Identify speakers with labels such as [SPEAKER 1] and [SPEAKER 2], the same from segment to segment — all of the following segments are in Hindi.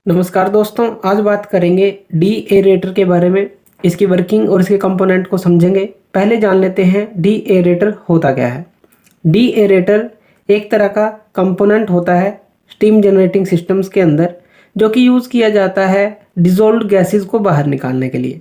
[SPEAKER 1] नमस्कार दोस्तों, आज बात करेंगे डी एरेटर के बारे में। इसकी वर्किंग और इसके कंपोनेंट को समझेंगे। पहले जान लेते हैं डी एरेटर होता क्या है। डी एरेटर एक तरह का कंपोनेंट होता है स्टीम जनरेटिंग सिस्टम्स के अंदर, जो कि यूज़ किया जाता है डिजोल्व्ड गैसेस को बाहर निकालने के लिए।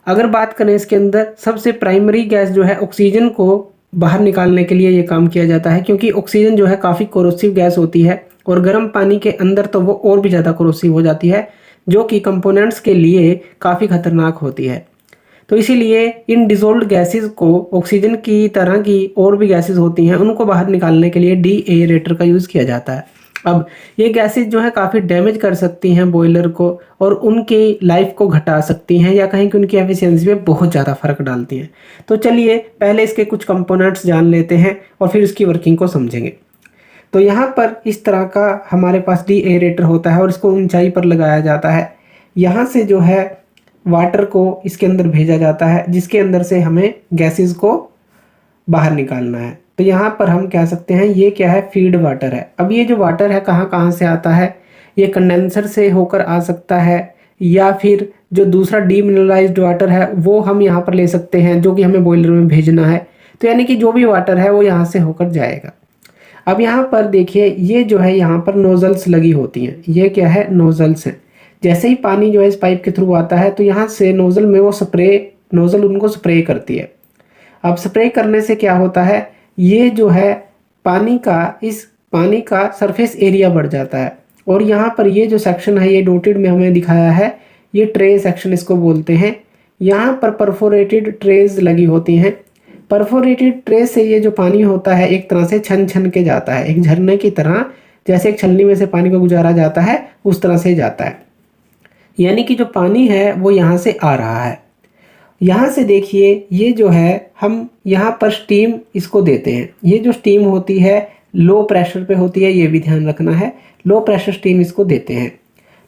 [SPEAKER 1] अगर बात करें इसके अंदर सबसे प्राइमरी गैस जो है ऑक्सीजन को बाहर निकालने के लिए ये काम किया जाता है, क्योंकि ऑक्सीजन जो है काफ़ी कोरोसिव गैस होती है और गर्म पानी के अंदर तो वो और भी ज़्यादा कोरोसिव हो जाती है, जो कि कंपोनेंट्स के लिए काफ़ी खतरनाक होती है। तो इसीलिए इन डिजोल्व्ड गैसेस को ऑक्सीजन की तरह की और भी गैसेस होती हैं, उनको बाहर निकालने के लिए डी एरेटर का यूज़ किया जाता है। अब ये गैसेस जो है काफ़ी डैमेज कर सकती हैं बॉयलर को और उनकी लाइफ को घटा सकती हैं या कहीं कि उनकी एफिशिएंसी में बहुत ज़्यादा फ़र्क डालती हैं। तो चलिए पहले इसके कुछ कंपोनेंट्स जान लेते हैं और फिर इसकी वर्किंग को समझेंगे। तो यहाँ पर इस तरह का हमारे पास डी एरेटर होता है और इसको ऊंचाई पर लगाया जाता है। यहाँ से जो है वाटर को इसके अंदर भेजा जाता है, जिसके अंदर से हमें गैसेस को बाहर निकालना है। तो यहाँ पर हम कह सकते हैं ये क्या है, फीड वाटर है। अब ये जो वाटर है कहाँ कहाँ से आता है, ये कंडेंसर से होकर आ सकता है या फिर जो दूसरा डीमिनरलाइज्ड वाटर है वो हम यहाँ पर ले सकते हैं, जो कि हमें बॉयलर में भेजना है। तो यानी कि जो भी वाटर है वो यहाँ से होकर जाएगा। अब यहाँ पर देखिए ये जो है यहाँ पर नोजल्स लगी होती हैं। ये क्या है, नोजल्स हैं। जैसे ही पानी जो है इस पाइप के थ्रू आता है तो यहाँ से नोजल में वो नोजल उनको स्प्रे करती है। अब स्प्रे करने से क्या होता है, ये जो है इस पानी का सरफेस एरिया बढ़ जाता है। और यहाँ पर ये जो सेक्शन है ये डॉटेड में हमें दिखाया है, ये ट्रे सेक्शन इसको बोलते हैं। यहाँ पर परफोरेटेड ट्रेज लगी होती हैं। परफोरेटेड ट्रे से ये जो पानी होता है एक तरह से छन छन के जाता है, एक झरने की तरह। जैसे एक छलनी में से पानी को गुजारा जाता है उस तरह से जाता है। यानी कि जो पानी है वो यहाँ से आ रहा है। यहाँ से देखिए ये जो है हम यहाँ पर स्टीम इसको देते हैं। ये जो स्टीम होती है लो प्रेशर पे होती है, ये भी ध्यान रखना है। लो प्रेशर स्टीम इसको देते हैं।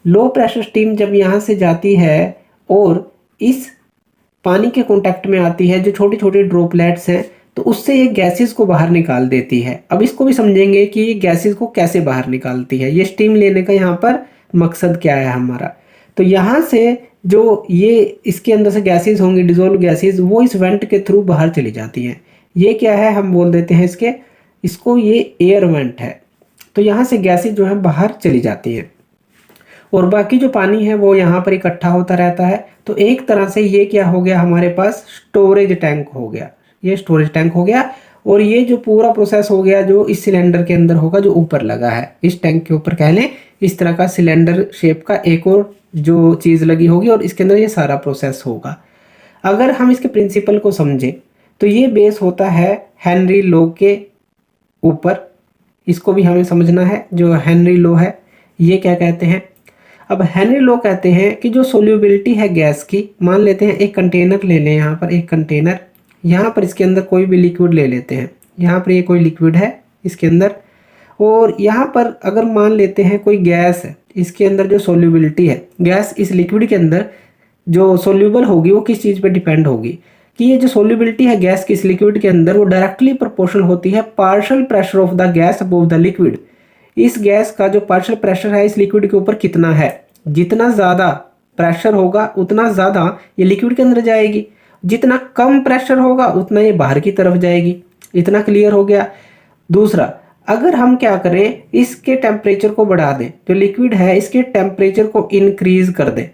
[SPEAKER 1] लो प्रेशर स्टीम जब यहाँ से जाती है और इस पानी के कांटेक्ट में आती है, जो छोटी छोटी ड्रॉपलेट्स हैं, तो उससे ये गैसेस को बाहर निकाल देती है। अब इसको भी समझेंगे कि ये गैसेस को कैसे बाहर निकालती है, ये स्टीम लेने का यहाँ पर मकसद क्या है हमारा। तो यहाँ से जो ये इसके अंदर से गैसेस होंगी, डिजोल्व गैसेस, वो इस वेंट के थ्रू बाहर चली जाती हैं। ये क्या है, हम बोल देते हैं इसको ये एयर वेंट है। तो यहाँ से गैसेस जो है बाहर चली जाती हैं और बाकी जो पानी है वो यहाँ पर इकट्ठा होता रहता है। तो एक तरह से ये क्या हो गया, हमारे पास स्टोरेज टैंक हो गया। ये स्टोरेज टैंक हो गया और ये जो पूरा प्रोसेस हो गया जो इस सिलेंडर के अंदर होगा, जो ऊपर लगा है इस टैंक के ऊपर, कह लें इस तरह का सिलेंडर शेप का एक और जो चीज़ लगी होगी और इसके अंदर ये सारा प्रोसेस होगा। अगर हम इसके प्रिंसिपल को समझें तो ये बेस होता है हेनरी लॉ के ऊपर। इसको भी हमें समझना है। जो हेनरी लॉ है ये क्या कहते हैं, अब हेनरी लॉ कहते हैं कि जो सोल्यूबिलिटी है गैस की, मान लेते हैं एक कंटेनर ले लें, यहाँ पर एक कंटेनर, यहाँ पर इसके अंदर कोई भी लिक्विड ले लेते हैं। यहाँ पर ये कोई लिक्विड है इसके अंदर, और यहाँ पर अगर मान लेते हैं कोई गैस है, इसके अंदर जो सोल्यूबिलिटी है गैस इस लिक्विड के अंदर जो सोल्यूबल होगी वो किस चीज़ पे डिपेंड होगी, कि ये जो सोल्यूबिलिटी है गैस की इस लिक्विड के अंदर वो डायरेक्टली प्रोपोर्शनल होती है partial pressure of the gas above the liquid. इस गैस का जो पार्शियल प्रेशर है इस लिक्विड के ऊपर कितना है, जितना ज़्यादा प्रेशर होगा उतना ज़्यादा ये लिक्विड के अंदर जाएगी, जितना कम प्रेशर होगा उतना ये बाहर की तरफ जाएगी। इतना क्लियर हो गया। दूसरा, अगर हम क्या करें, इसके टेम्परेचर को बढ़ा दें, जो लिक्विड है इसके टेम्परेचर को इंक्रीज कर दें,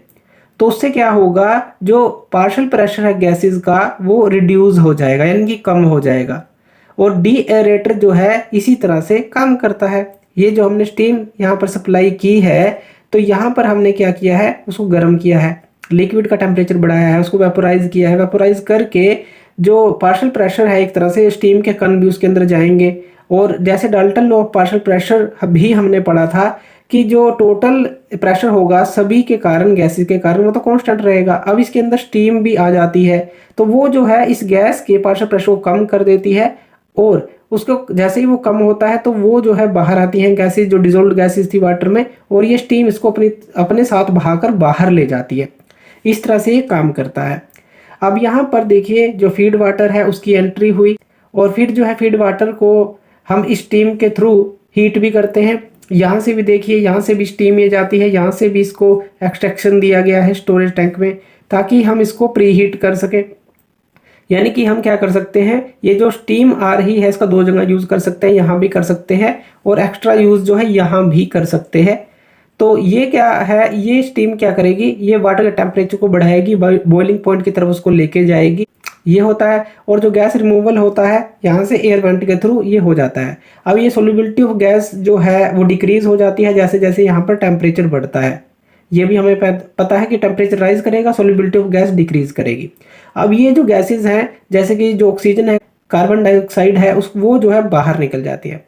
[SPEAKER 1] तो उससे क्या होगा, जो पार्शियल प्रेशर है गैसेस का वो रिड्यूस हो जाएगा, यानी कि कम हो जाएगा। और डी एरेटर जो है इसी तरह से काम करता है। ये जो हमने स्टीम यहाँ पर सप्लाई की है, तो यहाँ पर हमने क्या किया है, उसको गर्म किया है, लिक्विड का टेम्परेचर बढ़ाया है, उसको वेपोराइज किया है। वेपोराइज करके जो पार्शियल प्रेशर है एक तरह से स्टीम के कण भी उसके अंदर जाएंगे। और जैसे Dalton law of partial pressure भी हमने पढ़ा था कि जो टोटल प्रेशर होगा सभी के कारण, गैसेस के कारण, वो तो कांस्टेंट रहेगा। अब इसके अंदर स्टीम भी आ जाती है तो वो जो है इस गैस के पार्शियल प्रेशर को कम कर देती है, और उसको जैसे ही वो कम होता है तो वो जो है बाहर आती हैं गैसेस, जो डिजोल्व्ड गैसेस थी वाटर में, और ये स्टीम इसको अपने साथ बहाकर बाहर ले जाती है। इस तरह से ये काम करता है। अब यहाँ पर देखिए जो फीड वाटर है उसकी एंट्री हुई, और फिर जो है फीड वाटर को हम स्टीम के थ्रू हीट भी करते हैं। यहाँ से भी देखिए, यहाँ से भी स्टीम ये जाती है, यहाँ से भी इसको एक्सट्रैक्शन दिया गया है स्टोरेज टैंक में, ताकि हम इसको प्री हीट कर सकें। यानी कि हम क्या कर सकते हैं, ये जो स्टीम आ रही है इसका दो जगह यूज़ कर सकते हैं, यहाँ भी कर सकते हैं और एक्स्ट्रा यूज़ जो है यहाँ भी कर सकते हैं। तो ये क्या है, ये स्टीम क्या करेगी, ये वाटर के टेम्परेचर को बढ़ाएगी, बॉइलिंग पॉइंट की तरफ उसको लेके जाएगी, ये होता है। और जो गैस रिमूवल होता है यहाँ से एयर वेंट के थ्रू ये हो जाता है। अब ये सोल्युबिलिटी ऑफ गैस जो है वो डिक्रीज हो जाती है जैसे जैसे यहाँ पर टेम्परेचर बढ़ता है। ये भी हमें पता है कि टेम्परेचर राइज करेगा, सोल्युबिलिटी ऑफ गैस डिक्रीज करेगी। अब ये जो गैसेज हैं, जैसे कि जो ऑक्सीजन है, कार्बन डाइऑक्साइड है, वो जो है बाहर निकल जाती है।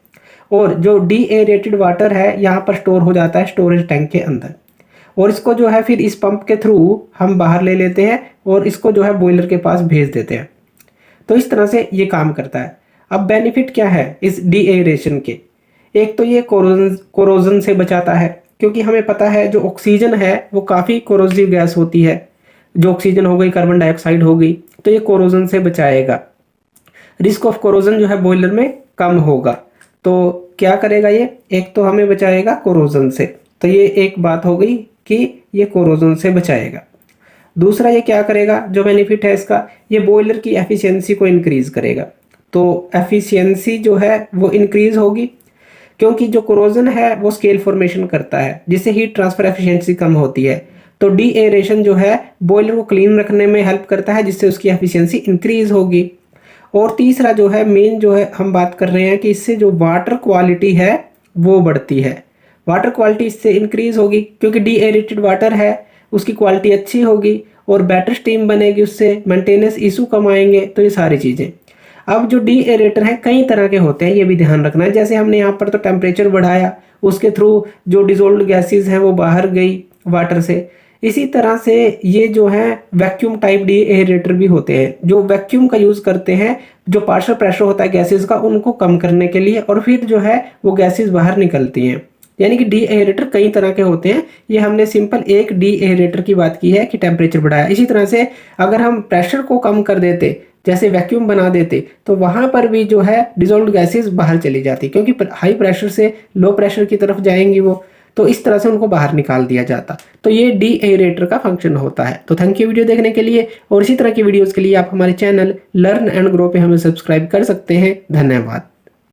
[SPEAKER 1] और जो डीएरेटेड वाटर है यहाँ पर स्टोर हो जाता है स्टोरेज टैंक के अंदर, और इसको जो है फिर इस पंप के थ्रू हम बाहर ले लेते हैं और इसको जो है बॉयलर के पास भेज देते हैं। तो इस तरह से ये काम करता है। अब बेनिफिट क्या है इस डीएरेशन के, एक तो ये कोरोजन से बचाता है, क्योंकि हमें पता है जो ऑक्सीजन है वो काफ़ी कोरोसिव गैस होती है, जो ऑक्सीजन हो गई, कार्बन डाइऑक्साइड हो गई, तो ये कोरोजन से बचाएगा। रिस्क ऑफ कोरोजन जो है बॉयलर में कम होगा। तो क्या करेगा ये, एक तो हमें बचाएगा कोरोजन से, तो ये एक बात हो गई कि ये कोरोजन से बचाएगा। दूसरा ये क्या करेगा, जो बेनिफिट है इसका, ये बॉयलर की एफिशिएंसी को इंक्रीज करेगा। तो एफिशिएंसी जो है वो इंक्रीज होगी, क्योंकि जो कोरोजन है वो स्केल फॉर्मेशन करता है, जिससे हीट ट्रांसफर एफिशिएंसी कम होती है। तो डीएरेशन जो है बॉयलर को क्लीन रखने में हेल्प करता है, जिससे उसकी एफिशिएंसी इंक्रीज होगी। और तीसरा जो है मेन जो है हम बात कर रहे हैं कि इससे जो वाटर क्वालिटी है वो बढ़ती है। वाटर क्वालिटी इससे इंक्रीज होगी, क्योंकि डीएरेटेड वाटर है उसकी क्वालिटी अच्छी होगी और बेटर स्टीम बनेगी, उससे मेंटेनेंस इशू कम आएंगे। तो ये सारी चीज़ें। अब जो डीएरेटर हैं कई तरह के होते हैं, ये भी ध्यान रखना है। जैसे हमने यहाँ पर तो टेम्परेचर बढ़ाया, उसके थ्रू जो डिजोल्व्ड गैसेज हैं वो बाहर गई वाटर से। इसी तरह से ये जो है वैक्यूम टाइप डीएरेटर भी होते हैं, जो वैक्यूम का यूज़ करते हैं, जो पार्शियल प्रेशर होता है गैसेज का उनको कम करने के लिए, और फिर जो है वो गैसेज बाहर निकलती हैं। यानी कि डीएरेटर कई तरह के होते हैं। ये हमने सिंपल एक डीएरेटर की बात की है कि टेम्परेचर बढ़ाया। इसी तरह से अगर हम प्रेशर को कम कर देते, जैसे वैक्यूम बना देते, तो वहाँ पर भी जो है डिजोल्व्ड गैसेज बाहर चली जाती, क्योंकि हाई प्रेशर से लो प्रेशर की तरफ जाएंगी वो, तो इस तरह से उनको बाहर निकाल दिया जाता। तो ये डीएरेटर का फंक्शन होता है। तो थैंक यू वीडियो देखने के लिए, और इसी तरह की वीडियोज़ के लिए आप हमारे चैनल लर्न एंड ग्रो पे हमें सब्सक्राइब कर सकते हैं। धन्यवाद।